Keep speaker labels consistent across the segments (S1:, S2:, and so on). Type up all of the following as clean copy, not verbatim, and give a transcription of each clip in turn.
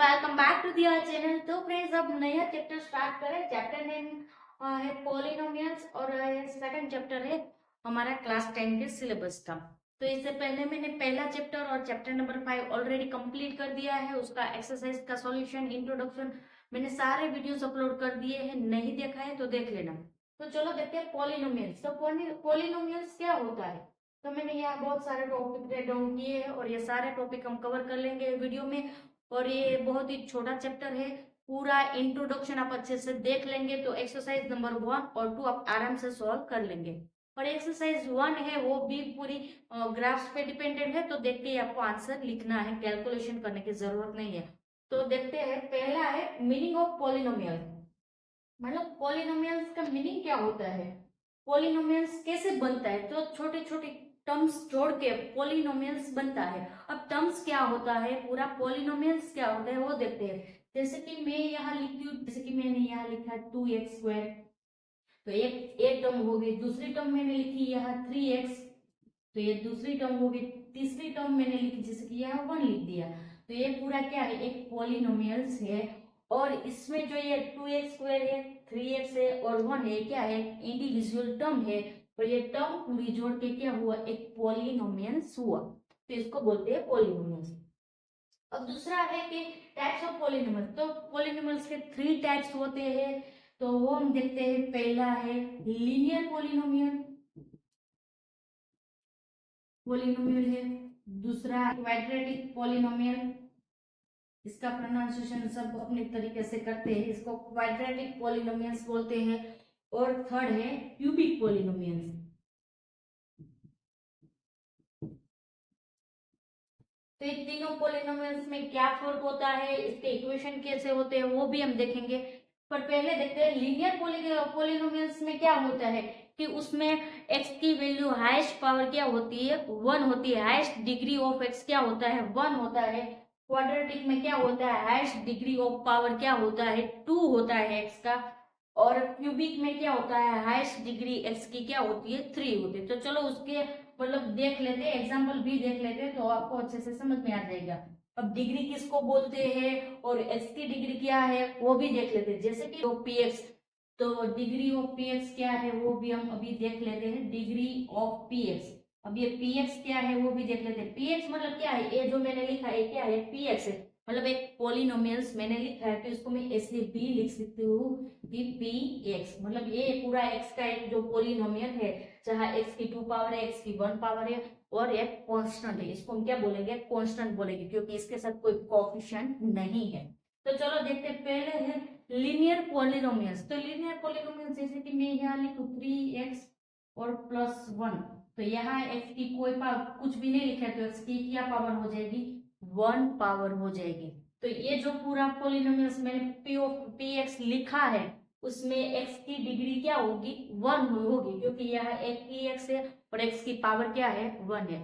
S1: Welcome back to their channel. तो friends अब नया चैप्टर स्टार्ट करें। चैप्टर नेम है पॉलिनोमियल्स और सेकंड चैप्टर है हमारा क्लास 10 के सिलेबस का। तो इससे पहले मैंने पहला चैप्टर और चैप्टर नंबर 5 ऑलरेडी कंप्लीट कर दिया है। उसका एक्सरसाइज का सॉल्यूशन, इंट्रोडक्शन मैंने सारे वीडियोस अपलोड कर दिए हैं। नहीं देखा है तो देख लेना। तो चलो देखते हैं पॉलिनोमियल्स। तो पॉलिनोमियल्स क्या होता है। तो मैंने यहाँ बहुत सारे टॉपिक डाउन किए हैं और ये सारे टॉपिक हम कवर कर लेंगे वीडियो में। और ये बहुत ही छोटा चैप्टर है। पूरा इंट्रोडक्शन आप अच्छे से देख लेंगे तो एक्सरसाइज नंबर 1 और 2 आप आराम से सॉल्व कर लेंगे। और एक्सरसाइज 1 है वो भी पूरी ग्राफ्स पे डिपेंडेंट है, तो देख के आपको आंसर लिखना है, कैलकुलेशन करने की जरूरत नहीं है। तो देखते हैं। पहला है मीनिंग ऑफ पॉलिनोमियल। मतलब पॉलिनोमियल्स का मीनिंग क्या होता है, पॉलिनोमियल्स कैसे बनता है। तो छोटे छोटे टर्म्स जोड़ के पॉलिनोमियल्स बनता है। अब टर्म्स क्या होता है, पूरा पॉलिनोमियल्स क्या होता है वो देखते हैं। जैसे कि मैं यहाँ लिखती हूँ, जैसे कि मैंने यहाँ लिखा 2x², तो एक टर्म हो गई। दूसरी टर्म मैंने लिखी यहाँ 3x, तो ये दूसरी टर्म हो गई। तीसरी टर्म मैंने लिखी जैसे कि यहाँ 1 लिख दिया। तो ये पूरा क्या है, एक पॉलिनोमियल्स है। और इसमें जो ये 2x² है, 3x है और 1 है, क्या है, इंडिविजुअल टर्म है। और ये टर्म पूरी जोड़ के क्या हुआ, एक पॉलिनोमियल्स हुआ। तो इसको बोलते हैं पॉलिनोमियल्स। अब दूसरा है कि टाइप्स ऑफ पॉलिनोमियल्स। तो पॉलिनोमियल्स के 3 टाइप्स होते हैं। तो वो हम देखते हैं। पहला है लीनियर पॉलिनोमियल पॉलिनोमियल है। दूसरा क्वाड्रेटिक पॉलिनोमियल, इसका प्रोनाउंसिएशन सब अपने तरीके से करते हैं, इसको क्वाड्रेटिक पॉलिनोमियल्स बोलते हैं। और थर्ड है क्यूबिक पॉलिनोमियल्स। तो ये तीनों पॉलिनोमियल्स में क्या फर्क होता है, इसके इक्वेशन कैसे होते हैं वो भी हम देखेंगे। पर पहले देखते हैं लीनियर पॉलिनोमियल्स में क्या होता है कि उसमें x की वैल्यू हाईएस्ट पावर क्या होती है, 1 होती है। हाईएस्ट डिग्री ऑफ x क्या होता है, 1 होता है। क्वाड्रेटिक में क्या होता है, हाईएस्ट डिग्री ऑफ पावर क्या होता है, 2 होता है x का। और क्यूबिक में क्या होता है, हाईएस्ट डिग्री x की क्या होती है, 3 होती है। तो चलो उसके मतलब देख लेते हैं, एग्जाम्पल भी देख लेते हैं तो आपको अच्छे से समझ में आ जाएगा। अब डिग्री किसको बोलते हैं और x की डिग्री क्या है वो भी देख लेते हैं। जैसे कि px, तो डिग्री ऑफ px क्या है वो भी हम अभी देख लेते हैं। डिग्री ऑफ px, अब ये px क्या है वो भी देख लेते हैं। px मतलब क्या है, ये जो मैंने लिखा है क्या है, px है। मतलब एक पॉलिनोमियल्स मैंने लिखा है तो इसको मैं ऐसे भी लिख सकती हूँ कि px मतलब ये पूरा x का एक जो पॉलिनोमियल है, जहाँ x की 2 पावर है, x की 1 पावर है और एक कांस्टेंट है, इसको हम क्या बोलेंगे, कांस्टेंट बोलेंगे, क्योंकि इसके साथ कोई कोएफिशिएंट नहीं है। तो चलो देखते हैं। पहले है लीनियर पॉलिनोमियल्स। तो लीनियर पॉलिनोमियल्स जैसे कि मैं यहाँ लिखूं 3x और +1, तो यहाँ x की कोई पावर कुछ भी नहीं लिखा है तो x की क्या पावर हो जाएगी, 1 पावर हो जाएगी। तो ये जो पूरा पॉलिनोमियल्स मैंने px लिखा है उसमें x की डिग्री क्या होगी, 1 होगी, क्योंकि यहाँ एक px है और x की पावर क्या है, 1 है।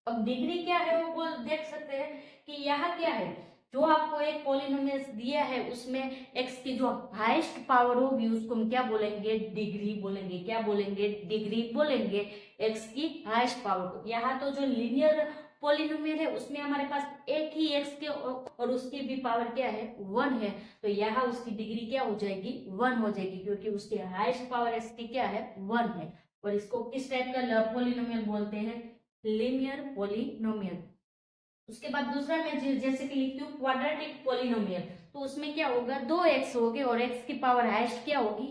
S1: अब डिग्री क्या है वो बोल देख सकते हैं कि यहाँ क्या है, जो आपको एक पॉलिनोमियल्स दिया है उसमें x की जो हाईएस्ट पावर होगी उसको हम क्या बोलेंगे, डिग्री बोलेंगे। क्या बोलेंगे, डिग्री बोलेंगे x की हाईएस्ट पावर को। यहाँ तो जो लीनियर पॉलिनोमियल है उसमें हमारे पास एक ही x के और उसकी भी पावर क्या है, 1 है। तो यहाँ उसकी डिग्री क्या हो जाएगी, 1 हो जाएगी, क्योंकि उसकी हाईएस्ट पावर x की क्या है, 1 है। और इसको किस टाइप का पॉलिनोमियल बोलते हैं, लीनियर पॉलिनोमियल। उसके बाद दूसरा मैं जैसे कि लिखती हूँ क्वाड्रेटिक पॉलिनोमियल, तो उसमें क्या होगा, 2x होगे और x की पावर हाईएस्ट क्या होगी,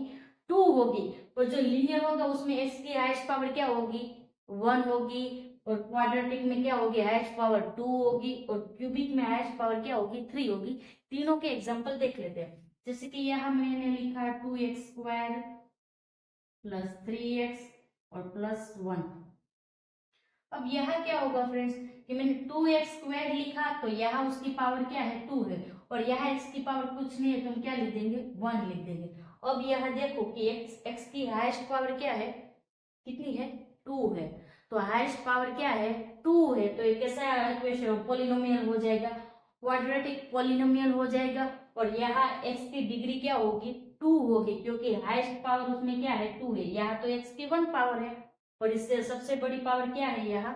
S1: 2 होगी। और जो लीनियर होगा उसमें x की हाईएस्ट पावर क्या होगी, 1 होगी। और क्वाड्रेटिक में क्या होगी, हाईएस्ट पावर 2 होगी और क्यूबिक में हाईएस्ट पावर क्या होगी, 3 होगी। तीनों के एग्जांपल देख लेते हैं। जैसे कि यहाँ मैंने लिखा 2x² +3x और +1। अब यहाँ क्या होगा फ्रेंड्स कि मैंने 2x² लिखा तो यहाँ उसकी पावर क्या है, 2 है। और यहाँ x की पावर कुछ नहीं है तो हम क्या लिख देंगे, 1 लिख देंगे। अब यहाँ देखो कि x की हाईएस्ट पावर क्या है, कितनी है, 2 है। तो हाईएस्ट पावर क्या है, 2 है। तो ये कैसा इक्वेशन, पॉलिनोमियल हो जाएगा, क्वाड्रेटिक पॉलिनोमियल हो जाएगा। और यहाँ x की डिग्री क्या होगी, 2 होगी, क्योंकि हाईएस्ट पावर उसमें क्या है, 2 है। यहाँ तो x की 1 पावर है और इससे सबसे बड़ी पावर क्या है, यहाँ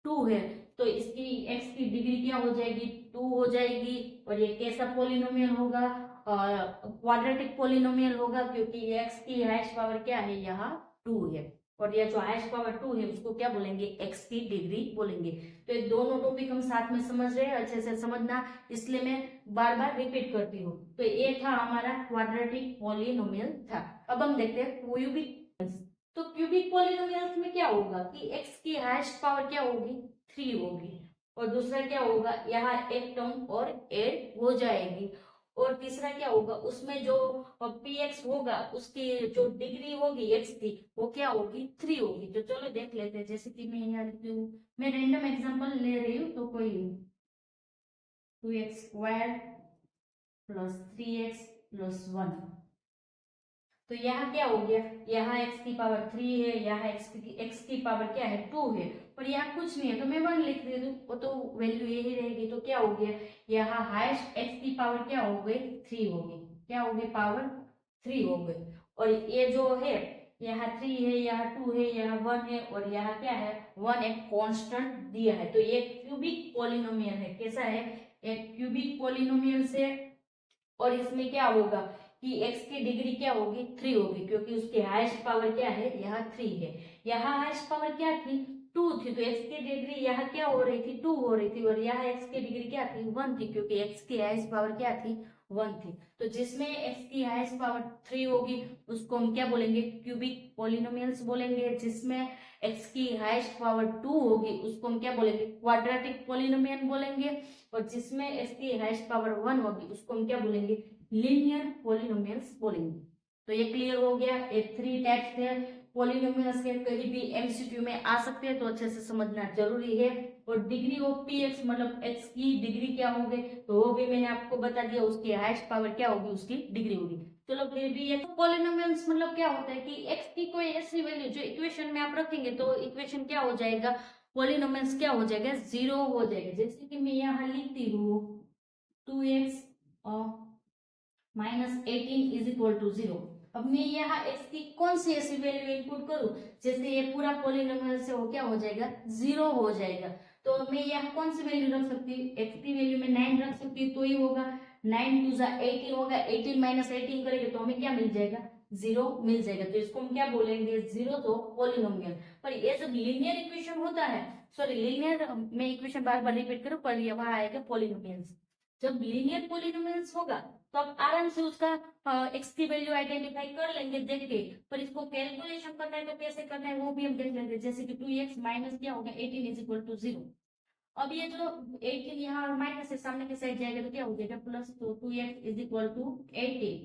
S1: 2 है। तो इसकी x की डिग्री क्या हो जाएगी, 2 हो जाएगी। और ये कैसा पॉलिनोमियल होगा, क्वाड्रेटिक पॉलिनोमियल होगा, क्योंकि x की हाईएस्ट पावर क्या है, यहाँ 2 है, और ये जो हाईएस्ट पावर 2 है उसको क्या बोलेंगे, x की डिग्री बोलेंगे। तो ये दोनों टॉपिक हम साथ में समझ रहे हैं, अच्छे से समझना, इसलिए मैं बार बार रिपीट करती हूँ। तो ये था हमारा क्वाड्रेटिक पॉलिनोमियल था। अब हम देखते हैं क्यूबिक। तो क्यूबिक पॉलिनोमियल्स में क्या होगा कि x की हाईएस्ट पावर क्या होगी, 3 होगी, और दूसरा क्या होगा, यहाँ एक टर्म और ऐड हो जाएगी, और तीसरा क्या होगा, उसमें जो px होगा उसकी जो डिग्री होगी x की वो क्या होगी, 3 होगी। तो चलो देख लेते हैं, जैसे कि मैं यहाँ लिखती हूँ, मैं रैंडम एग्जांपल ले रही हूँ, तो कोई 2x² प्लस 3x प्लस 1। तो यहाँ क्या हो गया, यहाँ x की पावर 3 है, यहाँ x की पावर क्या है, 2 है, और यहाँ कुछ नहीं है, तो मैं 1 लिख देती हूँ, वो तो वैल्यू यही रहेगी। तो क्या हो गया, यहाँ हाईएस्ट x की पावर क्या हो गई, 3 हो गई, क्या हो गई, पावर 3 हो गई, और ये जो है यहाँ 3 है, यहाँ 2 है, यहाँ 1 है, और यहाँ क्या है, 1 एक कांस्टेंट दिया है। तो ये क्यूबिक पॉलिनोमियल है, कैसा है, एक क्यूबिक पॉलिनोमियल से, और इसमें क्या होगा कि x की डिग्री क्या होगी, 3 होगी, क्योंकि उसकी हाईएस्ट पावर क्या है, यहाँ 3 है, यहाँ हाईएस्ट पावर क्या थी, 2 थी, तो x की डिग्री यहाँ क्या हो रही थी, 2 हो रही थी, और यहाँ x की डिग्री क्या थी, 1 थी, क्योंकि x की हाईएस्ट पावर क्या थी, 1 थी। तो जिसमें x की हाईएस्ट पावर 3 होगी उसको हम क्या बोलेंगे, क्यूबिक पॉलिनोमियल्स बोलेंगे। जिसमें x की हाईएस्ट पावर 2 होगी उसको हम क्या बोलेंगे, क्वाड्रेटिक पॉलिनोमियल बोलेंगे, और जिसमें x की हाईएस्ट पावर 1 होगी उसको हम क्या बोलेंगे, लीनियर पॉलिनोमियल्स बोलेंगे। तो ये क्लियर हो गया, ये 3 टाइप्स थे पॉलिनोमियल्स के, कहीं भी एमसीक्यू में आ सकते हैं, तो अच्छे से समझना जरूरी है। और डिग्री ऑफ px मतलब x की डिग्री क्या होगी, तो वो भी मैंने आपको बता दिया, उसकी हाईएस्ट पावर क्या होगी, उसकी डिग्री होगी। चलो फिर भी ये पॉलिनोमियल्स मतलब क्या होता है कि x की कोई ऐसी वैल्यू जो इक्वेशन में आप रखेंगे तो इक्वेशन क्या हो जाएगा, पॉलिनोमियल्स क्या हो जाएगा, 0 हो जाएगा। जैसे कि मैं यहाँ लिखती हूँ 2x -18 इज इक्वल टू 0। अब मैं यहाँ x की कौन सी ऐसी वैल्यू इनपुट करूं, जैसे ये पूरा पॉलिनोमियल से वो क्या हो जाएगा, 0 हो जाएगा। तो मैं यहाँ कौन सी वैल्यू रख सकती हूँ, x की वैल्यू में 9 रख सकती हूँ, तो ही होगा 9 2 18 होगा, 18 माइनस 18 करेंगे तो हमें क्या मिल जाएगा, 0 मिल जाएगा। तो इसको हम क्या बोलेंगे, 0 तो पॉलिनोमियल। पर ये जब लीनियर इक्वेशन होता है, सॉरी लीनियर, मैं इक्वेशन बार बार रिपीट करूँ, पर ये वहां आएगा पॉलिनोमियल्स। जब लीनियर पॉलिनोमियल्स होगा तो आप आराम से उसका एक्स की वैल्यू आइडेंटिफाई कर लेंगे देख के, पर इसको कैलकुलेशन करना है तो कैसे करना है वो भी हम देख लेंगे। जैसे कि 2x माइनस क्या होगा 18 इज इक्वल टू 0। अब ये जो 18 यहाँ माइनस से सामने के साइड जाएगा तो क्या हो जाएगा प्लस, तो 2x इज इक्वल टू 18।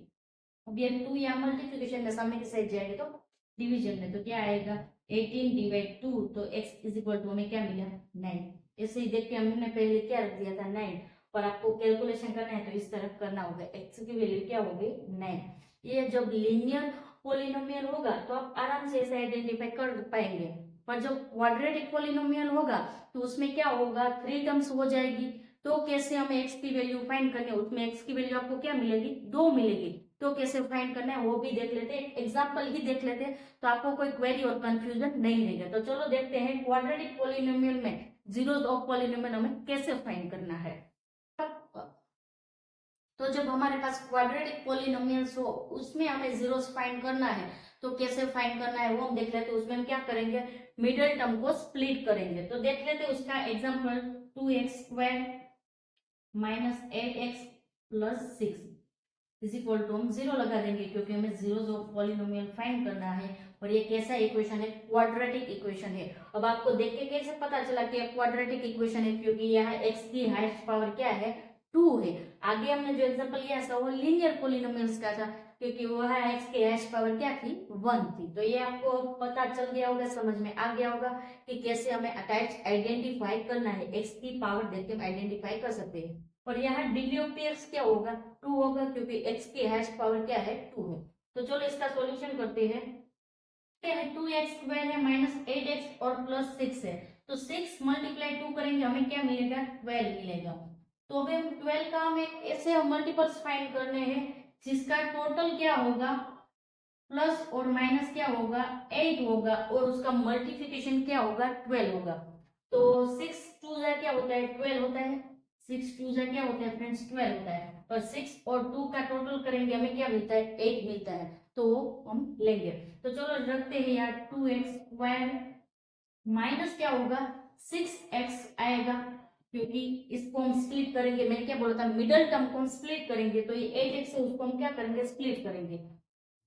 S1: अब ये 2 यहाँ मल्टीप्लिकेशन में सामने के साइड जाएगा तो डिवीजन में, तो क्या आएगा 18 डिवाइड 2, तो x इज इक्वल टू हमें क्या मिला 9। ऐसे ही देख के हमने पहले क्या रख दिया था 9, पर आपको कैलकुलेशन करना है तो इस तरफ करना होगा, x की वैल्यू क्या होगी 9। ये जब लीनियर पॉलिनोमियल होगा तो आप आराम से ऐसे आइडेंटिफाई कर पाएंगे, पर जब क्वाड्रेटिक पॉलिनोमियल होगा तो उसमें क्या होगा 3 टर्म्स हो जाएगी। तो कैसे हमें x की वैल्यू फाइंड करनी है, उसमें x की वैल्यू आपको क्या मिलेगी 2 मिलेगी, तो कैसे फाइंड करना है वो भी देख लेते हैं, एग्जाम्पल ही देख लेते हैं, तो आपको कोई क्वेरी और कंफ्यूजन नहीं रहेगा। तो चलो देखते हैं क्वाड्रेटिक पॉलिनोमियल में जीरोस ऑफ पॉलिनोमियल हमें कैसे फाइंड करना है। तो जब हमारे पास क्वाड्रेटिक पॉलिनोमियल्स हो उसमें हमें जीरोस फाइंड करना है, तो कैसे फाइंड करना है वो हम देख लेते हैं। उसमें हम क्या करेंगे, मिडिल टर्म को स्प्लिट करेंगे। तो देख लेते हैं उसका example, 2x² minus 8x plus 6 is equal to, हम 0 लगा देंगे क्योंकि हमें जीरोस ऑफ पॉलिनोमियल फाइंड करना है, और ये कैसा इक्वेशन है, क्वाड्रेटिक इक्वेशन है। अब आपको देख के कैसे पता चला कि क्वाड्रेटिक इक्वेशन है, क्योंकि यहाँ x की हाईएस्ट पावर क्या है 2 है। आगे हमने जो एग्जांपल लिया था वो लीनियर पॉलिनोमियल्स का था, क्योंकि वह x की हाईएस्ट पावर क्या थी 1 थी। तो ये आपको पता चल गया होगा, समझ में आ गया होगा कि कैसे हमें टाइप्स आइडेंटिफाई करना है, x की पावर देख के हम आइडेंटिफाई कर सकते हैं। और यहाँ डिग्री ऑफ px क्या होगा 2 होगा, क्योंकि x की हाईएस्ट पावर क्या है 2 है। तो चलो इसका सॉल्यूशन करते हैं। क्या है 2x² है माइनस 8x और प्लस 6 है, तो 6 मल्टीप्लाई 2 करेंगे हमें क्या मिलेगा 12 मिलेगा। तो अभी हम 12 का हमें ऐसे मल्टीपल्स फाइंड करने हैं जिसका टोटल क्या होगा, प्लस और माइनस क्या होगा 8 होगा, और उसका मल्टीप्लिकेशन क्या होगा 12 होगा। तो 6 2 क्या होता है 12 होता है, 6 2 जा क्या होता है फ्रेंड्स 12 होता है, और 6 और 2 का टोटल करेंगे हमें क्या मिलता है 8 मिलता है, तो हम लेंगे। तो चलो रखते हैं यार 2x स्क्वायर माइनस क्या होगा 6x आएगा, क्योंकि इसको हम स्प्लिट करेंगे, मैंने क्या बोला था मिडल टर्म को हम स्प्लिट करेंगे, तो ये 8x है उसको हम क्या करेंगे स्प्लिट करेंगे।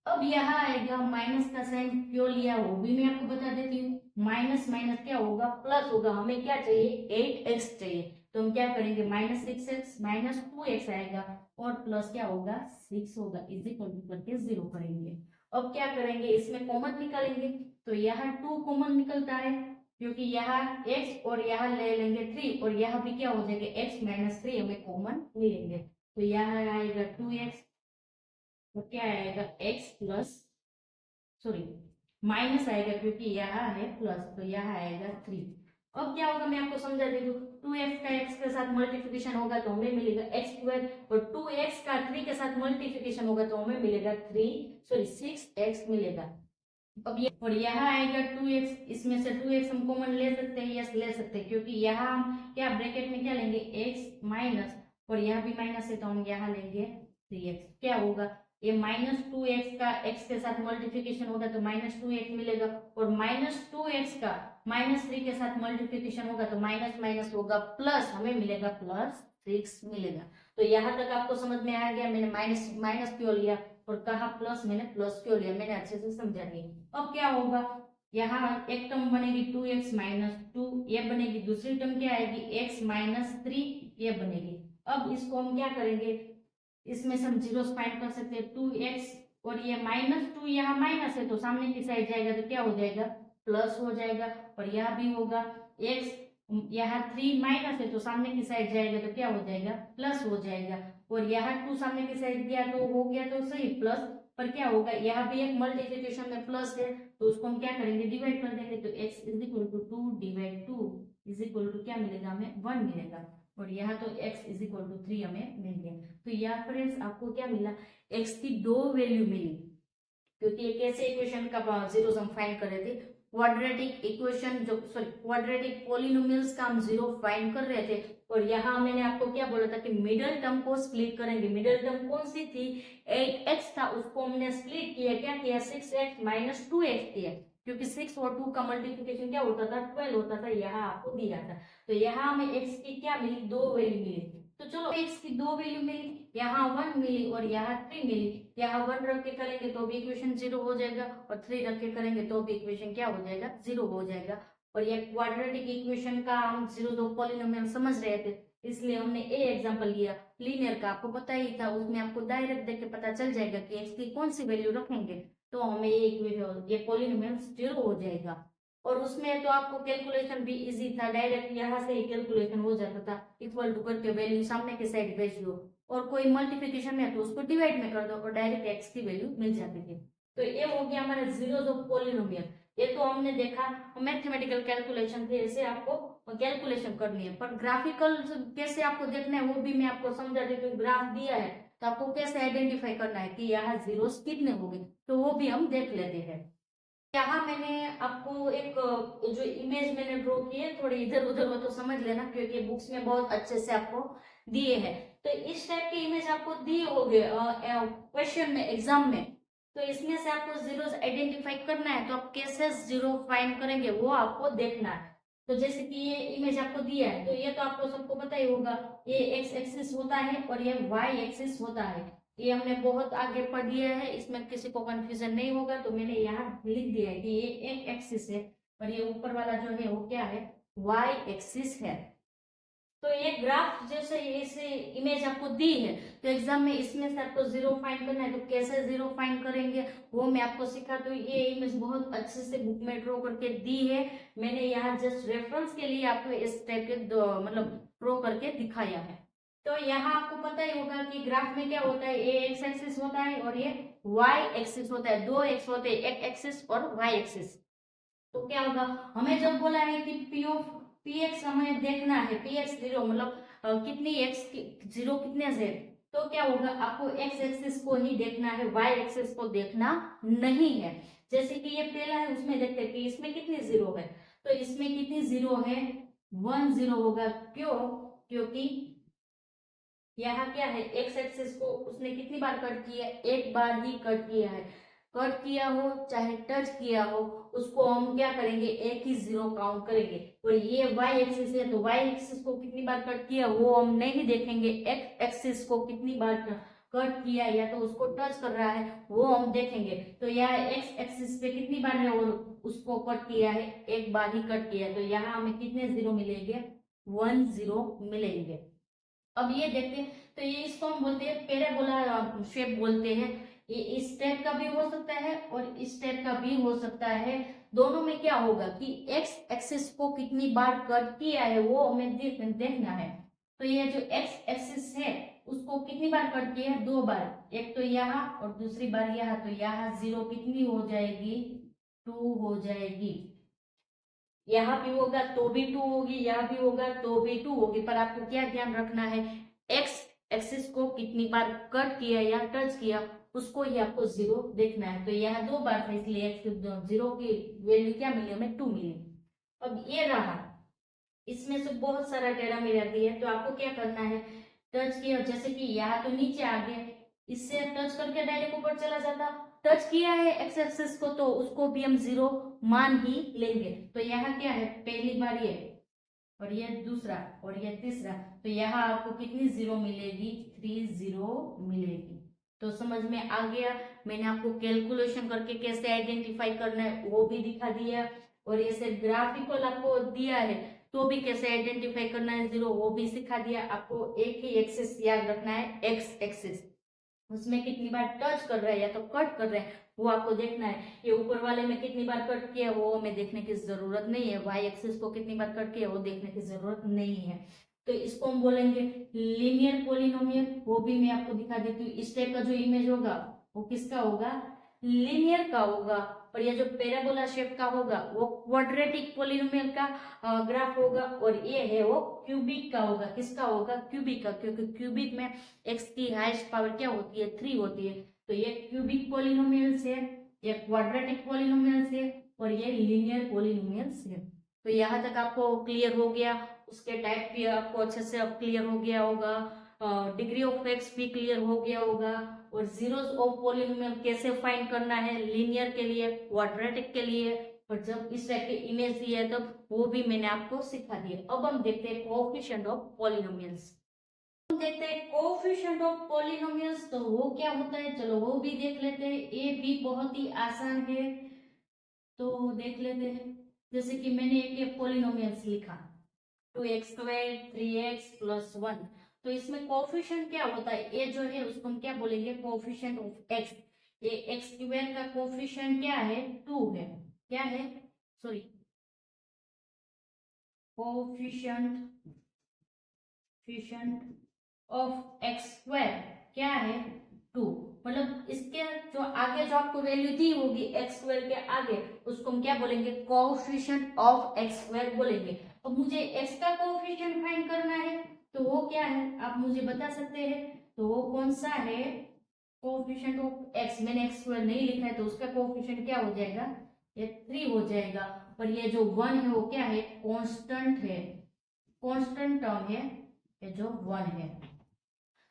S1: अब यहाँ आएगा माइनस का साइन, क्यों लिया वो भी मैं आपको बता देती हूँ। माइनस माइनस क्या होगा प्लस होगा, हमें क्या चाहिए 8x चाहिए, तो हम क्या करेंगे माइनस 6x माइनस 2x आएगा, और प्लस क्या होगा 6 होगा, इज इक्वल टू करके 0 करेंगे। अब क्या करेंगे इसमें कॉमन निकालेंगे, तो यहाँ 2 कॉमन निकलता है, क्योंकि यहाँ x और यहाँ ले लेंगे 3, और यहाँ भी क्या हो जाएगा x माइनस 3 हमें कॉमन मिलेंगे, तो यहाँ आएगा 2x, तो क्या आएगा x प्लस सॉरी माइनस आएगा, क्योंकि यहाँ है प्लस, तो यहाँ आएगा 3। अब क्या होगा मैं आपको समझा दे दूं, 2x का x के साथ मल्टीप्लिकेशन होगा तो हमें मिलेगा x स्क्वायर, और 2x का 3 के साथ मल्टीप्लिकेशन होगा तो हमें मिलेगा 6x मिलेगा। अब ये और यहाँ आएगा 2x, इसमें से 2x हम कॉमन ले सकते हैं, यस ले सकते हैं, क्योंकि यहाँ हम क्या ब्रैकेट में क्या लेंगे x माइनस, और यहाँ भी माइनस है तो हम यहाँ लेंगे 3x, क्या होगा ये माइनस 2x का x के साथ मल्टीप्लिकेशन होगा तो माइनस 2x मिलेगा, और माइनस 2x का माइनस 3 के साथ मल्टीप्लिकेशन होगा तो माइनस माइनस होगा प्लस, हमें मिलेगा प्लस 6 मिलेगा। तो यहाँ तक आपको समझ में आ गया मैंने माइनस माइनस क्यों लिया और कहा प्लस मैंने प्लस क्यों लिया, मैंने अच्छे से समझा दिया। अब क्या होगा यहाँ एक टर्म बनेगी 2x माइनस 2, ये बनेगी, दूसरी टर्म क्या आएगी x माइनस 3 ये बनेगी। अब इसको हम क्या करेंगे, इसमें से हम जीरो फाइंड कर सकते हैं, 2x और ये माइनस 2 यहाँ माइनस है तो सामने की साइड जाएगा तो क्या हो जाएगा प्लस हो जाएगा, और यह भी होगा x यहाँ 3 माइनस है तो सामने की साइड जाएगा तो क्या हो जाएगा प्लस हो जाएगा, और यहाँ 2 सामने की साइड गया तो हो गया तो सही प्लस, पर क्या होगा यहाँ भी एक मल्टीप्लिकेशन में प्लस है तो उसको हम क्या करेंगे डिवाइड कर देंगे, तो x is equal to 2 divide 2 is equal to क्या मिलेगा हमें 1 मिलेगा, और यहाँ तो x इज इक्वल टू 3 हमें मिल गया। तो यहाँ फ्रेंड्स आपको क्या मिला x की 2 वैल्यू मिली, क्योंकि एक ऐसे इक्वेशन का जीरोस हम फाइंड कर रहे थे, क्वाड्रेटिक इक्वेशन जो सॉरी क्वाड्रेटिक पॉलिनोमियल्स का हम जीरो फाइंड कर रहे थे, और यहाँ मैंने आपको क्या बोला था कि मिडिल टर्म को स्प्लिट करेंगे। मिडिल टर्म कौन सी थी 8x था, उसको हमने स्प्लिट किया, क्या किया 6x माइनस 2x किया, क्योंकि 6 और 2 का मल्टीप्लिकेशन क्या होता था 12 होता था, यहाँ आपको दिया था। तो यहाँ हमें x की क्या मिली 2 वैल्यू मिली, तो चलो x की 2 वैल्यू मिली, यहाँ 1 मिली और यहाँ 3 मिली, यहाँ 1 रख के करेंगे तो भी इक्वेशन 0 हो जाएगा, और 3 रख के करेंगे तो भी इक्वेशन क्या हो जाएगा 0 हो जाएगा। और ये क्वाड्रेटिक इक्वेशन का हम जीरो दो पॉलिनोमियल समझ रहे थे, इसलिए हमने ए एग्जांपल लिया। लीनियर का आपको पता ही था, उसमें आपको डायरेक्ट देख के पता चल जाएगा कि x की कौन सी वैल्यू रखेंगे तो हमें ये पॉलिनोमियल 0 हो जाएगा। और उसमें तो आपको कैलकुलेशन भी इजी था, डायरेक्ट यहाँ से ही कैलकुलेशन हो जाता था, इक्वल टू करके वैल्यू सामने के साइड भेज दो, और कोई मल्टीप्लिकेशन में है तो उसको डिवाइड में कर दो और डायरेक्ट एक्स की वैल्यू मिल जाती थी। तो ये हो गया हमारे जीरोस ऑफ पॉलिनोमियल। ये तो हमने देखा मैथमेटिकल कैलकुलेशन थे, ऐसे आपको कैलकुलेशन करनी है, पर ग्राफिकल कैसे आपको देखना है वो भी मैं आपको समझा देती हूँ। ग्राफ दिया है तो आपको कैसे आइडेंटिफाई करना है कि यहाँ जीरोस कितने हो गए, तो वो भी हम देख लेते हैं। यहाँ मैंने आपको एक जो इमेज मैंने ड्रॉ की है, थोड़ी इधर उधर हो तो समझ लेना, क्योंकि बुक्स में बहुत अच्छे से आपको दिए हैं। तो इस टाइप की इमेज आपको दिए होंगे क्वेश्चन में एग्जाम में, तो इसमें से आपको जीरोस आइडेंटिफाई करना है, तो आप कैसे जीरो फाइंड करेंगे वो आपको देखना है। तो जैसे कि ये इमेज आपको दिया है, तो ये तो आपको सबको पता ही होगा, ये एक्स एक्सिस होता है और ये वाई एक्सिस होता है। ये हमने बहुत आगे पढ़ लिया है, इसमें किसी को कंफ्यूजन नहीं होगा, तो मैंने यहाँ लिख दिया है कि ये एक एक्सिस है और ये ऊपर वाला जो है वो क्या है वाई एक्सिस है। तो ये ग्राफ जैसे इसे इमेज आपको दी है, तो एग्जाम में इसमें से आपको जीरो फाइंड करना है, तो कैसे जीरो फाइंड करेंगे वो मैं आपको सिखा दूँ। ये इमेज बहुत अच्छे से बुक में ड्रॉ करके दी है, मैंने यहाँ जस्ट रेफरेंस के लिए आपको इस टाइप के मतलब ड्रॉ करके दिखाया है। तो यहाँ आपको पता ही होगा कि ग्राफ में क्या होता है, ये एक्स एक्सिस होता है और ये वाई एक्सिस होता है, दो एक्स होते हैं, एक एक्सिस और वाई एक्सिस। तो क्या होगा, हमें जब बोला है कि पी ऑफ पी एक्स हमें देखना है, पी एक्स जीरो मतलब कितनी एक्स जीरो कितने से, तो क्या होगा आपको एक्स एक्सिस को ही देखना है, वाई एक्सिस को देखना नहीं है। जैसे कि ये पहला है उसमें देखते हैं कि इसमें कितनी जीरो है, तो इसमें कितनी जीरो है 1 0 होगा, क्यों, क्योंकि यहाँ क्या है, एक्स एक्सिस को उसने कितनी बार कट किया, एक बार ही कट किया है। कट किया हो चाहे टच किया हो, उसको हम क्या करेंगे, एक ही जीरो काउंट करेंगे। और ये वाई एक्सिस है, तो वाई एक्सिस को कितनी बार कट किया वो हम नहीं देखेंगे, एक्स एक्सिस को कितनी बार कट किया या तो उसको टच कर रहा है वो हम देखेंगे। तो यहाँ एक्स एक्सिस पे कितनी बार है और उसको कट किया है, एक बार ही कट किया है, तो यहाँ हमें कितने जीरो मिलेंगे, 1 0 मिलेंगे। अब ये देखते हैं, तो ये इसको हम बोलते हैं पैराबोला शेप बोलते हैं। ये इस टाइप का भी हो सकता है और इस टाइप का भी हो सकता है। दोनों में क्या होगा कि एक्स एक्सिस को कितनी बार कट किया है वो हमें देखना है। तो ये जो एक्स एक्सिस है उसको कितनी बार कट किया है, 2 बार, एक तो यहाँ और दूसरी बार यहाँ। तो यहाँ जीरो कितनी हो जाएगी, 2 हो जाएगी। यहाँ भी होगा तो भी 2 होगी, यहाँ भी होगा तो भी 2 होगी। पर आपको क्या ध्यान रखना है, एक्स एक्सिस को कितनी बार कट किया या टच किया उसको ही आपको जीरो देखना है। तो यहाँ 2 बार था इसलिए एक्स जीरो की वैल्यू क्या मिली हमें, 2 मिली। अब ये रहा, इसमें से बहुत सारा टेढ़ा मेढ़ा दिया है, तो आपको क्या करना है, टच किया जैसे कि यहाँ तो नीचे आ गया, इससे टच करके डायरेक्ट ऊपर चला जाता। टच किया है एक्स एक्सिस को तो उसको भी हम जीरो मान ही लेंगे। तो यहाँ क्या है, पहली बार ये और ये दूसरा और ये तीसरा, तो यहाँ आपको कितनी जीरो मिलेगी, 3 0 मिलेगी। तो समझ में आ गया। मैंने आपको कैलकुलेशन करके कैसे आइडेंटिफाई करना है वो भी दिखा दिया, और ऐसे ग्राफिकल आपको दिया है तो भी कैसे आइडेंटिफाई करना है जीरो वो भी सिखा दिया। आपको एक ही एक्सिस याद रखना है, एक्स एक्सिस, उसमें कितनी बार टच कर रहा है या तो कट कर रहे हैं वो आपको देखना है। ये ऊपर वाले में कितनी बार कट किया वो हमें देखने की जरूरत नहीं है, वाई एक्सिस को कितनी बार कट किया वो देखने की जरूरत नहीं है। तो इसको हम बोलेंगे लीनियर पोलिनोमियल, वो भी मैं आपको दिखा देती हूँ। इस टाइप का जो इमेज होगा वो किसका होगा, लीनियर का होगा। और ये जो पैराबोला शेप का होगा वो क्वाड्रेटिक पोलिनोमियल का ग्राफ होगा। और ये है वो क्यूबिक का होगा, किसका होगा, क्यूबिक का, क्योंकि क्यूबिक में एक्स की हाईएस्ट पावर क्या होती है, 3 होती है। तो ये क्यूबिक पॉलिनोमियल्स है, ये क्वाड्रेटिक पॉलिनोमियल्स है और ये लीनियर पॉलिनोमियल्स है। तो यहाँ तक आपको क्लियर हो गया, उसके टाइप भी आपको अच्छे से अब क्लियर हो गया होगा, डिग्री ऑफ एक्स भी क्लियर हो गया होगा, और जीरोस ऑफ पॉलिनोमियल कैसे फाइंड करना है लीनियर के लिए, क्वाड्रेटिक के लिए, और जब इस टाइप के इमेज दी है तब वो भी मैंने आपको सिखा दिया। अब हम देखते हैं कोएफिशिएंट ऑफ पॉलिनोमियल्स। हम देखते हैं कोएफिशिएंट ऑफ पॉलिनोमियल्स, तो वो क्या होता है चलो वो भी देख लेते हैं। ये भी बहुत ही आसान है, तो देख लेते हैं। जैसे कि मैंने एक पॉलिनोमियल्स लिखा 2x² 3x + 1, तो इसमें कोएफिशिएंट क्या होता है, ये जो है उसको हम क्या बोलेंगे, कोएफिशिएंट ऑफ x। ये x² का कोएफिशिएंट क्या है, 2 है। क्या है, सॉरी, कोएफिशिएंट ऑफ x² क्या है, 2। मतलब इसके जो आगे जो आपको वैल्यू दी होगी x² के आगे उसको हम क्या बोलेंगे, कोएफिशिएंट ऑफ x² बोलेंगे। अब मुझे x का कोएफिशिएंट फाइंड करना है, तो वो क्या है आप मुझे बता सकते हैं, तो वो कौन सा है, कोएफिशिएंट ऑफ x। मैंने x² नहीं लिखा है तो उसका कोएफिशिएंट क्या हो जाएगा, ये 3 हो जाएगा। और ये जो 1 है वो क्या है, कांस्टेंट है, कांस्टेंट टर्म है ये जो 1 है।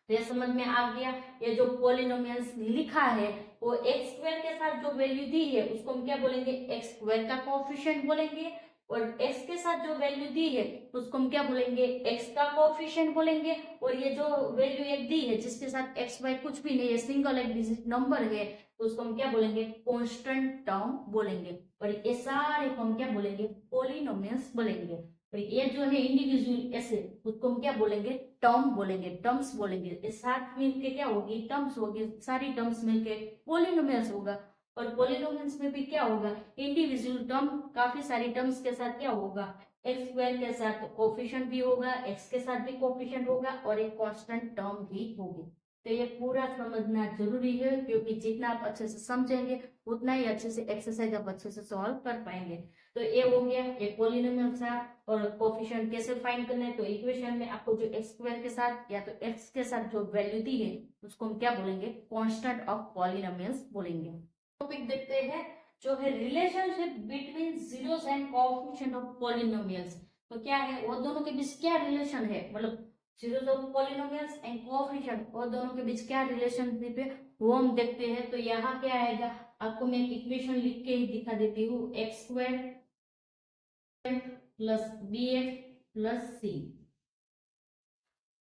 S1: तो ये समझ में आ गया। ये जो पॉलिनोमियल्स लिखा है वो x² के साथ जो वैल्यू दी है उसको हम क्या बोलेंगे, x² का कोएफिशिएंट बोलेंगे, और x के साथ जो वैल्यू दी है उसको हम क्या बोलेंगे, x का कोएफिशिएंट बोलेंगे। और ये जो वैल्यू एक दी है जिसके साथ x y कुछ भी नहीं है, सिंगल एक डिजिट नंबर है, तो उसको हम क्या बोलेंगे, कांस्टेंट टर्म बोलेंगे। और ये सारे को हम क्या बोलेंगे, पॉलिनोमियल्स बोलेंगे। और ये जो है इंडिविजुअल ऐसे उसको हम क्या बोलेंगे, टर्म बोलेंगे, टर्म्स बोलेंगे। ये साथ मिलके क्या होगी, टर्म्स होगी, सारी टर्म्स मिलके पॉलिनोमियल्स होगा। और पॉलिनोमियल्स में भी क्या होगा, इंडिविजुअल टर्म काफी सारी टर्म्स के साथ क्या होगा, x² के साथ कोएफिशिएंट भी होगा, x के साथ भी कोएफिशिएंट होगा और एक कांस्टेंट टर्म भी होगी। तो ये पूरा समझना जरूरी है, क्योंकि जितना आप अच्छे से समझेंगे उतना ही अच्छे से एक्सरसाइज आप अच्छे से सॉल्व कर पाएंगे। तो ये हो गया एक पॉलिनोमियल था। और कोएफिशिएंट कैसे फाइंड करना है, तो इक्वेशन में आपको जो x² के साथ या तो x के साथ जो वैल्यू दी है उसको हम क्या बोलेंगे, कांस्टेंट ऑफ पॉलिनोमियल्स बोलेंगे। टॉपिक देखते हैं जो है relationship between zeros and coefficient of polynomials. तो क्या है, वो दोनों के बीच क्या रिलेशन है, मतलब series of polynomials and coefficient और दोनों के बीच क्या रिलेशनशिप है वो हम देखते हैं। तो यहाँ क्या आएगा, आपको मैं एक इक्वेशन लिख के ही दिखा देती हूँ, X square plus B X plus C.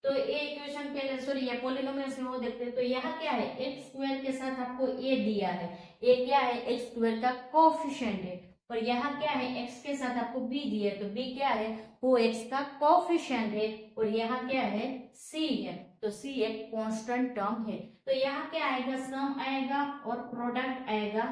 S1: तो ये इक्वेशन पहले सॉरी ये पॉलिनोमियल से वो देखते हैं। तो यहाँ क्या है, एक्स स्क्वायर के साथ आपको ए दिया है, ए क्या है, एक्स स्क्वायर का कोएफिशिएंट है। और यहाँ क्या है, एक्स के साथ आपको बी दिया है, तो बी क्या है, वो एक्स का कोएफिशिएंट है। और यहाँ क्या है, सी है, तो सी एक कांस्टेंट टर्म है। तो यहाँ क्या आएगा, सम आएगा और प्रोडक्ट आएगा।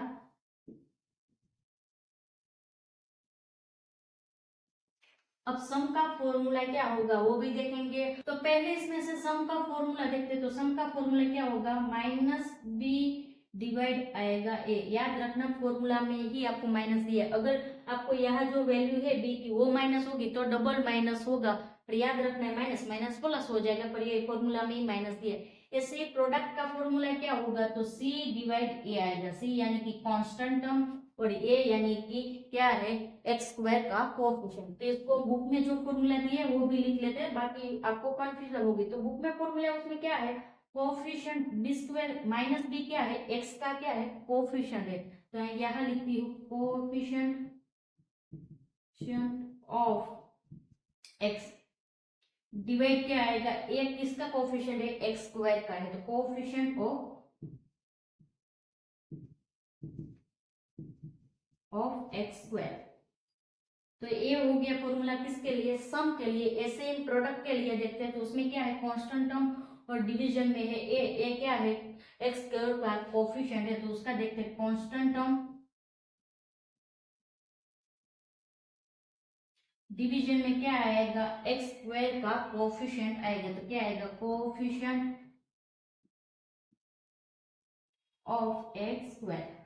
S1: अब सम का फॉर्मूला क्या होगा वो भी देखेंगे। तो पहले इसमें से सम का फॉर्मूला देखते हैं। तो सम का फॉर्मूला क्या होगा, माइनस बी डिवाइड आएगा ए। याद रखना फॉर्मूला में ही आपको माइनस दिया है। अगर आपको यहाँ जो वैल्यू है बी की वो माइनस होगी तो डबल माइनस होगा, पर याद रखना है माइनस माइनस प्लस हो जाएगा, पर ये फॉर्मूला में ही माइनस दिया है। ऐसे प्रोडक्ट का फॉर्मूला क्या होगा, तो सी डिवाइड ए आएगा। सी यानी कि कांस्टेंट टर्म और ए यानी कि क्या है, एक्स स्क्वायर का कोएफिशिएंट। तो इसको बुक में जो फॉर्मूला दिए वो भी लिख लेते हैं, बाकी आपको कंफ्यूजन होगी। तो बुक में फॉर्मूला उसमें क्या है, coefficient B square minus B क्या है, एक्स का क्या है, कोएफिशिएंट है। तो यहाँ लिखती हूँ कोएफिशिएंट ऑफ एक्स डिवाइड क्या आएगा, एक किसका कोएफिशिएंट है, एक्स स्क्वायर का है, तो कोएफिशिएंट ऑफ एक्स स्क्वायर। तो ये हो गया फॉर्मूला किसके लिए, सम के लिए। ऐसे इन प्रोडक्ट के लिए देखते हैं, तो उसमें क्या है, कांस्टेंट टर्म और डिवीजन में है ए क्या है, एक्स स्क्वायर का कोएफिशिएंट है, तो उसका देखते हैं कांस्टेंट टर्म, डिवीजन में क्या आएगा, एक्स स्क्वायर का कोएफिशिएंट आएगा। तो क्या आएगा, कोएफिशिएंट ऑफ एक्स स्क्वायर।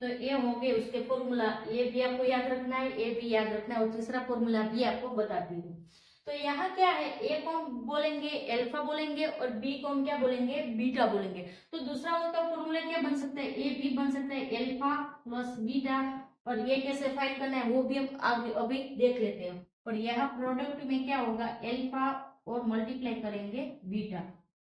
S1: तो ये हो गए उसके फॉर्मूला, ये भी आपको याद रखना है, ये भी याद रखना है, और तीसरा फॉर्मूला भी आपको बता दी हूँ। तो यहाँ क्या है, ए को हम बोलेंगे अल्फा बोलेंगे और बी को हम क्या बोलेंगे, बीटा बोलेंगे। तो दूसरा उसका फॉर्मूला क्या बन सकता है, ए बी बन सकता है अल्फा प्लस बीटा। और ये कैसे फाइंड करना है वो भी हम आगे अभी देख लेते हैं। और यहाँ प्रोडक्ट में क्या होगा, अल्फा और मल्टीप्लाई करेंगे बीटा।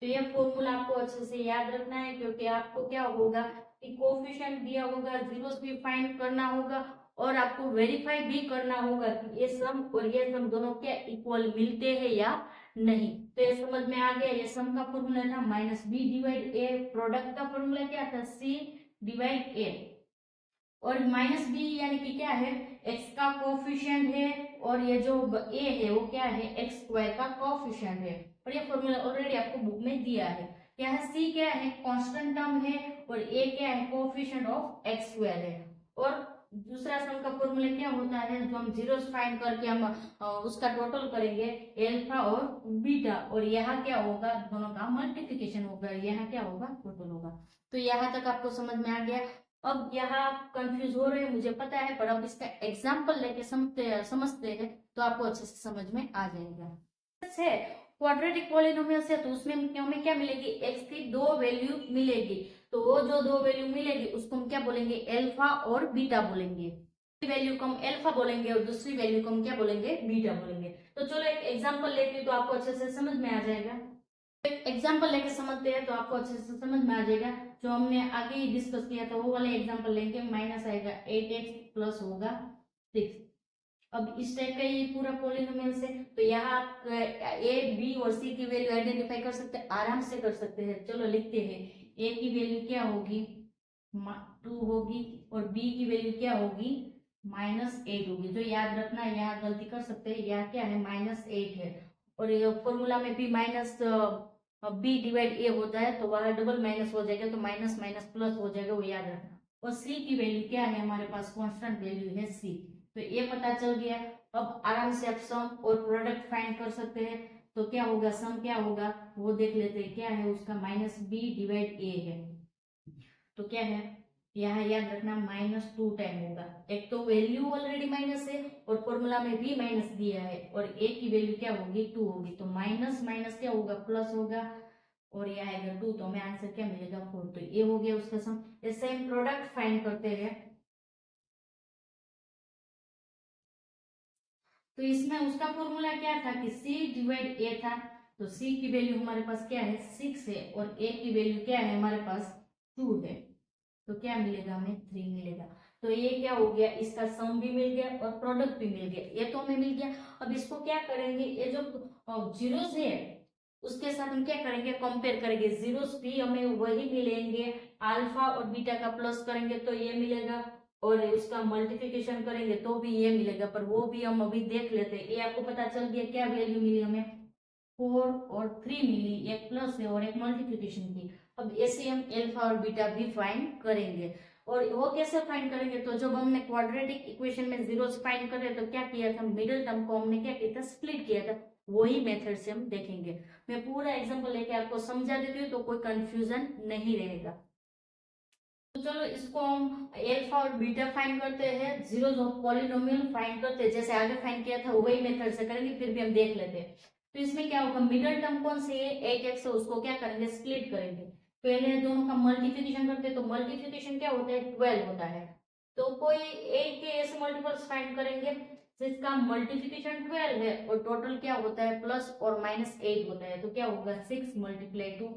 S1: तो ये फॉर्मूला आपको अच्छे से याद रखना है, क्योंकि आपको क्या होगा कि कोएफिशिएंट दिया होगा, जीरोस भी फाइंड करना होगा, और आपको वेरीफाई भी करना होगा कि ये सम और ये सम दोनों क्या इक्वल मिलते हैं या नहीं। तो ये समझ में आ गया। ये सम का फॉर्मूला था माइनस बी डिवाइड ए, प्रोडक्ट का फॉर्मूला क्या था, सी डिवाइड ए। और माइनस बी यानी कि क्या है, एक्स का कोएफिशिएंट है, और ये जो ए है वो क्या है, एक्स स्क्वायर का कोएफिशिएंट है। और ये फॉर्मूला ऑलरेडी आपको बुक में दिया है। यहाँ सी क्या है, कांस्टेंट टर्म है, और ए क्या है, कोएफिशिएंट ऑफ एक्स स्क्वायर है। और दूसरा सम का फॉर्मूला क्या होता है, जो हम जीरोस फाइंड करके हम उसका टोटल करेंगे, अल्फा और बीटा। और यहाँ क्या होगा, दोनों का मल्टीप्लिकेशन होगा, यहाँ क्या होगा, टोटल होगा। तो यहाँ तक आपको समझ में आ गया। अब यहाँ आप कंफ्यूज हो रहे हैं मुझे पता है, पर अब इसका एग्जाम्पल लेके समझते हैं तो आपको अच्छे से समझ में आ जाएगा। है क्वाड्रेटिक पॉलिनोमियल से, तो उसमें हमें क्या मिलेगी, एक्स की दो वैल्यू मिलेगी। तो वो जो दो वैल्यू मिलेगी उसको हम क्या बोलेंगे, अल्फा और बीटा बोलेंगे। वैल्यू को हम अल्फा बोलेंगे और दूसरी वैल्यू को हम क्या बोलेंगे, बीटा बोलेंगे। तो चलो एक एग्जाम्पल लेती हूँ तो आपको अच्छे से समझ में आ जाएगा। एक एग्जाम्पल लेके समझते हैं तो आपको अच्छे से समझ में आ जाएगा। जो हमने आगे ही डिस्कस किया था वो वाले एग्जाम्पल लेंगे। माइनस आएगा 8x प्लस होगा 6। अब इस टाइप का ये पूरा पॉलिनोमियल से, तो यहाँ आप ए बी और सी की वैल्यू आइडेंटिफाई कर सकते हैं, आराम से कर सकते हैं। चलो लिखते हैं, ए की वैल्यू क्या होगी, 2 होगी, और बी की वैल्यू क्या होगी, -8 होगी। जो याद रखना है, यहाँ गलती कर सकते हैं, यहाँ क्या है, -8 है। और ये फॉर्मूला में भी माइनस बी डिवाइड ए होता है, तो वहां डबल माइनस हो जाएगा, तो माइनस माइनस प्लस हो जाएगा, वो याद रखना। और सी की वैल्यू क्या है, हमारे पास कांस्टेंट वैल्यू है सी। तो ये पता चल गया। अब आराम से आप सम और प्रोडक्ट फाइंड कर सकते हैं। तो क्या होगा, सम क्या होगा वो देख लेते हैं। क्या है उसका, माइनस बी डिवाइड ए है। तो क्या है, यहाँ याद रखना -2 टाइम होगा। एक तो वैल्यू ऑलरेडी माइनस है और फॉर्मूला में भी माइनस दिया है, और ए की वैल्यू क्या होगी, 2 होगी। तो माइनस माइनस क्या होगा, प्लस होगा, और ये आएगा 2, तो हमें आंसर क्या मिलेगा, 4। तो ये हो गया उसका सम। इससे हम प्रोडक्ट फाइंड करते हैं। तो इसमें उसका फॉर्मूला क्या था कि c डिवाइड a था, तो c की वैल्यू हमारे पास क्या है 6 है और a की वैल्यू क्या है हमारे पास 2 है, तो क्या मिलेगा हमें 3 मिलेगा। तो ये क्या हो गया, इसका सम भी मिल गया और प्रोडक्ट भी मिल गया, ये तो हमें मिल गया। अब इसको क्या करेंगे, ये जो जीरोस है उसके साथ हम क्या करेंगे, कंपेयर करेंगे, जीरोस भी हमें वही मिलेंगे, अल्फा और बीटा का प्लस करेंगे तो ये मिलेगा और उसका मल्टीप्लिकेशन करेंगे तो भी ये मिलेगा, पर वो भी हम अभी देख लेते हैं। ये आपको पता चल गया क्या वैल्यू मिली हमें, 4 और 3 मिली, एक प्लस है और एक मल्टीप्लिकेशन की। अब ऐसे हम अल्फा और बीटा भी फाइंड करेंगे, और वो कैसे फाइंड करेंगे, तो जब हमने क्वाड्रेटिक इक्वेशन में जीरोस फाइंड करे तो क्या किया था, मिडिल टर्म को हमने क्या किया था, स्प्लिट किया था, वही मेथड से हम देखेंगे। मैं पूरा एग्जांपल लेके आपको समझा देती हूँ तो कोई कंफ्यूजन नहीं रहेगा। तो चलो इसको हम अल्फा और बीटा फाइंड करते हैं, जीरोस ऑफ पॉलिनोमियल फाइंड करते हैं, जैसे आगे फाइंड किया था वही मेथड से करेंगे, फिर भी हम देख लेते हैं। तो इसमें क्या होगा, मिडिल टर्म कौन से 8x है उसको क्या करेंगे, स्प्लिट करेंगे। पहले दोनों का मल्टीप्लिकेशन करते हैं, तो मल्टीप्लिकेशन क्या होता है 12 होता है, तो कोई 8 के ऐसे मल्टीपल्स फाइंड करेंगे जिसका मल्टीप्लिकेशन 12 है और टोटल क्या होता है प्लस और माइनस 8 होता है, तो क्या होगा 6 मल्टीप्लाई 2,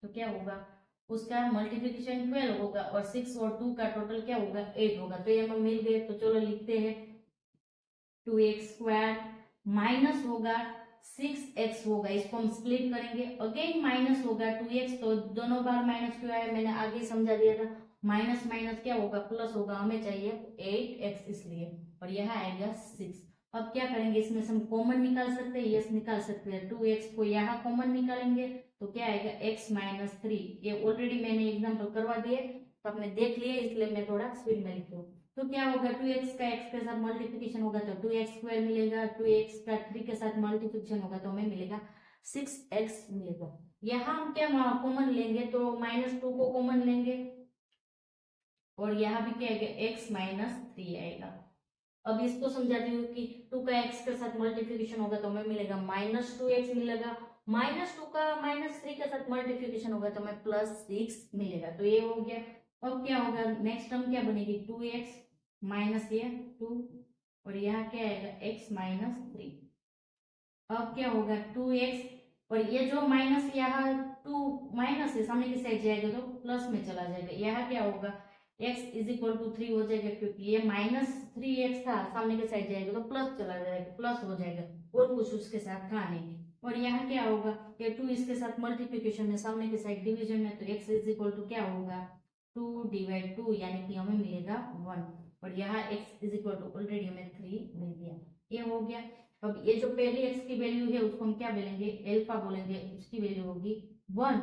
S1: तो क्या होगा उसका मल्टीप्लिकेशन 12 होगा और 6 और 2 का टोटल क्या होगा 8 होगा। तो ये हमें मिल गए, तो चलो लिखते हैं 2x स्क्वायर माइनस होगा 6x होगा, इसको हम स्प्लिट करेंगे, अगेन माइनस होगा 2x, तो दोनों बार माइनस क्यों आया मैंने आगे समझा दिया था, माइनस माइनस क्या होगा प्लस होगा, हमें चाहिए 8x इसलिए, और यहाँ आएगा 6। अब क्या करेंगे, इसमें से हम कॉमन निकाल सकते हैं, यस निकाल सकते हैं, 2x को यहाँ कॉमन निकालेंगे तो क्या आएगा x माइनस 3, ये ऑलरेडी मैंने एग्जाम्पल करवा दिए तो आपने देख लिया, इसलिए मैं थोड़ा स्पीड में लिखती हूँ। तो क्या होगा 2x का x के साथ मल्टीप्लिकेशन होगा तो 2x स्क्वायर मिलेगा, 2x का 3 के साथ मल्टीप्लिकेशन होगा तो हमें मिलेगा 6x मिलेगा। यहाँ हम क्या कॉमन लेंगे, तो -2 को कॉमन लेंगे और यहाँ भी क्या आएगा x माइनस 3 आएगा। अब इसको समझाती हूँ कि 2 का x के साथ मल्टीप्लिकेशन होगा तो हमें मिलेगा -2x मिलेगा, -2 का -3 के साथ मल्टीप्लिकेशन होगा तो हमें +6 मिलेगा, तो ये हो गया। अब क्या होगा, नेक्स्ट टर्म क्या बनेगी 2x माइनस ये 2 और यहाँ क्या आएगा x माइनस 3। अब क्या होगा 2x और ये जो माइनस यहाँ 2 माइनस है सामने की साइड जाएगा तो प्लस में चला जाएगा, यहाँ क्या होगा x इज इक्वल टू 3 हो जाएगा, क्योंकि ये -3x था सामने के साइड जाएगा तो प्लस चला जाएगा, प्लस हो जाएगा और कुछ उसके साथ था नहीं। और यहाँ क्या होगा, ये 2 इसके साथ मल्टीप्लिकेशन है, सामने के साइड डिवीजन है, तो x इज इक्वल टू क्या होगा 2 डिवाइड 2 यानी कि हमें मिलेगा 1, और यहाँ x is equal to already हमें 3 मिल गया, ये हो गया। अब ये जो पहली x की वैल्यू है उसको हम क्या बोलेंगे अल्फा बोलेंगे, उसकी वैल्यू होगी 1,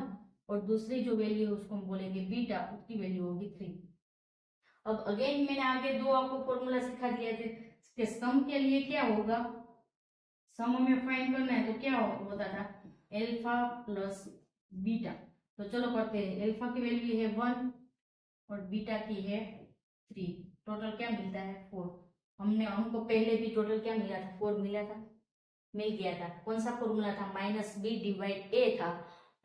S1: और दूसरी जो वैल्यू है उसको हम बोलेंगे बीटा, उसकी वैल्यू होगी 3। अब अगेन मैंने आगे दो आपको फॉर्मूला सिखा दिए थे, इसके सम के लिए क्या होगा, सम हमें फाइंड करना है तो क्या होता था अल्फा प्लस बीटा। तो चलो करते हैं, अल्फा की वैल्यू है 1 और बीटा की है 3, टोटल क्या मिलता है 4। हमको पहले भी टोटल क्या मिला था 4 मिल गया था। कौन सा फॉर्मूला था, -b डिवाइड a था,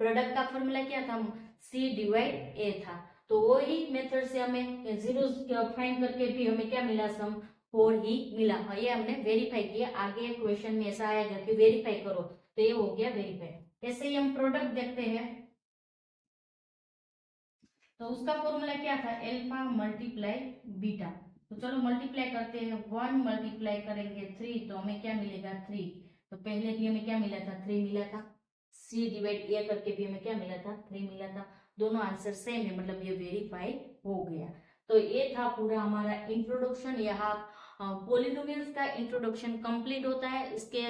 S1: प्रोडक्ट का फॉर्मूला क्या था c डिवाइड a था, तो वही मेथड से हमें जीरो फाइंड करके भी हमें क्या मिला सम 4 ही मिला, और ये हमने वेरीफाई किया। आगे क्वेश्चन में ऐसा आएगा कि वेरीफाई करो, तो ये हो गया वेरीफाई। ऐसे ही हम प्रोडक्ट देखते हैं, तो उसका फॉर्मूला क्या था अल्फा मल्टीप्लाई बीटा। तो चलो मल्टीप्लाई करते हैं, 1 मल्टीप्लाई करेंगे 3 तो हमें क्या मिलेगा 3, तो पहले भी हमें क्या मिला था 3 मिला था, c डिवाइड a करके भी हमें क्या मिला था 3 मिला था, दोनों आंसर सेम है, मतलब ये वेरीफाई हो गया। तो ये था पूरा हमारा इंट्रोडक्शन, यहाँ पॉलिनोमियल्स का इंट्रोडक्शन कंप्लीट होता है। इसके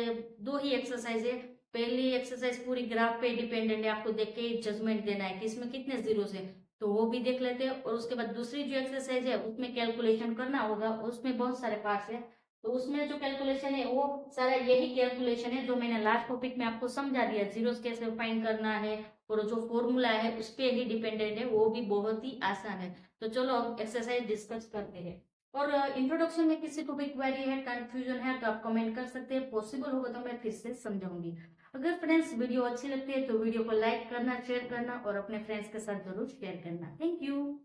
S1: दो ही एक्सरसाइज है, पहली एक्सरसाइज पूरी ग्राफ पे डिपेंडेंट है, आपको देख के जजमेंट देना है कि इसमें कितने जीरोस है, तो वो भी देख लेते हैं। और उसके बाद दूसरी जो एक्सरसाइज है उसमें कैलकुलेशन करना होगा, उसमें बहुत सारे पार्ट्स है, तो उसमें जो कैलकुलेशन है वो सारा यही कैलकुलेशन है जो मैंने लास्ट टॉपिक में आपको समझा दिया, जीरोस कैसे फाइंड करना है और जो फॉर्मूला है उस पर ही डिपेंडेंट है, वो भी बहुत ही आसान है। तो चलो अब एक्सरसाइज डिस्कस करते हैं। और इंट्रोडक्शन में किसी को भी क्वेरी है, कंफ्यूजन है तो आप कमेंट कर सकते हैं, पॉसिबल होगा तो मैं फिर से समझाऊंगी। अगर फ्रेंड्स वीडियो अच्छी लगती है तो वीडियो को लाइक करना, शेयर करना और अपने फ्रेंड्स के साथ जरूर शेयर करना। Thank you.